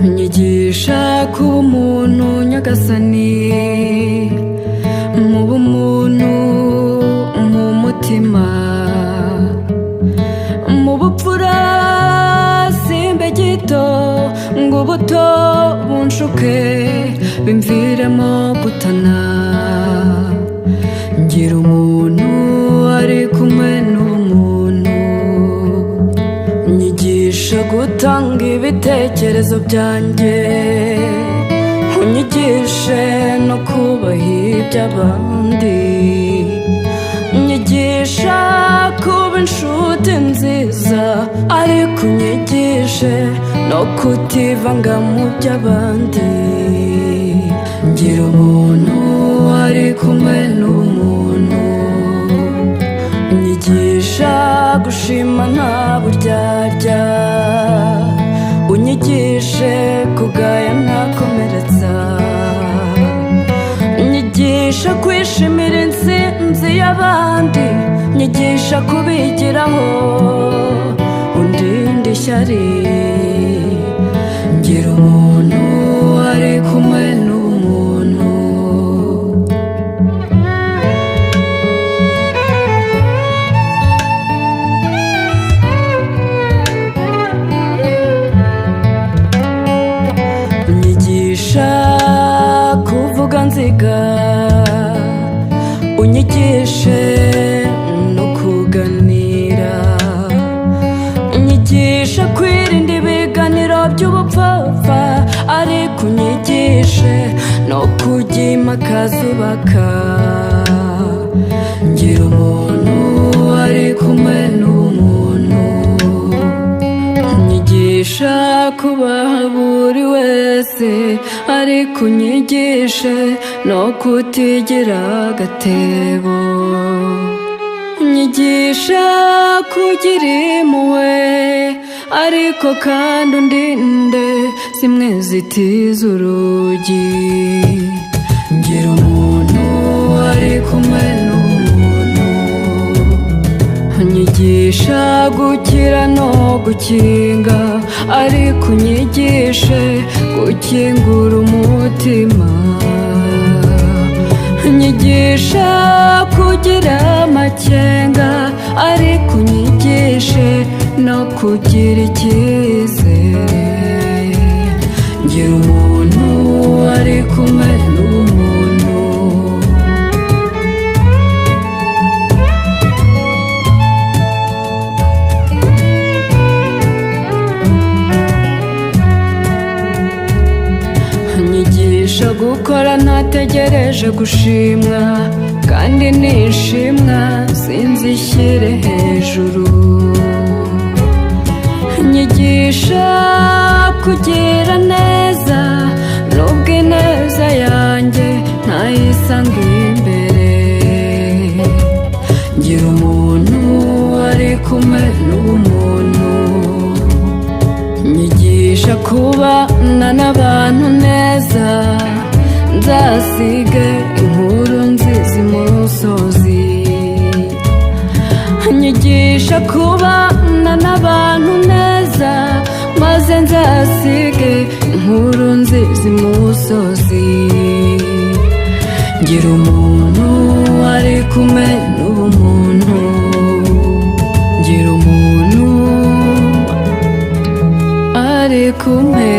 nyigisha kuba umuntu nyagasani, mu bumuntu, mu mutima, mu bupfura simbe gito ngo ubuto bunshuke bimviremo gutana. Ngira umuntu ari kumwe n'umuntu, nyigisha gutanga ibitekerezo byanjye, unyigishe no kubaha iby'abandi, nyigisha kuba inshuti nziza, ariko unyigishe no kutivanga mu by'abandi. Ngira umuntu ari kumwe n'umuntu, unyigisha gushima nta buryarya, unyigishe kugaya ntakomeretsa, nyigisha kwishimira intsinzi y'abandi, nyigisha kubigiraho undinde ishyari. Ngira umuntu ari kumwe n'umuntu, unyigisha kuvuga nziga, unyigishe no kuganira, unyigisha kwirinda ibiganiro by'ubupfapfa, ariko unyigishe no kugimakaza ubaka. Ngira umuntu ari kumwe n'umuntu, unyigisha kubaha buri wese, ariko unyigishe no kutigira agatebo, unyigisha kugira impuhwe, ariko kandi undinde zimwe zitiza urugi. Ngira umuntu ari kumwe n'umuntu, unyigisha gukira no gukinga, ariko unyigishe gukingura umutima, unyigisha kugira amakenga, ariko unyigishe no kugira icyizere. Ngira umuntu ari kumwe n'umuntu, unyigisha gukora ntategereje gushimwa, kandi nishimwa sinzishyire hejuru, unyigisha kugira neza nubwo ineza yanjye ntayisanga imbere. Ngira umuntu ari kumwe n'umuntu, nyigisha kubana n'abantu neza, nzasige inkuru nziza imusozi, nyigisha kubana n'abantu neza, maze nzasige inkuru nziza imusozi. Ngira umuntu ari kumwe n'umuntu, ngira umuntu ari kumwe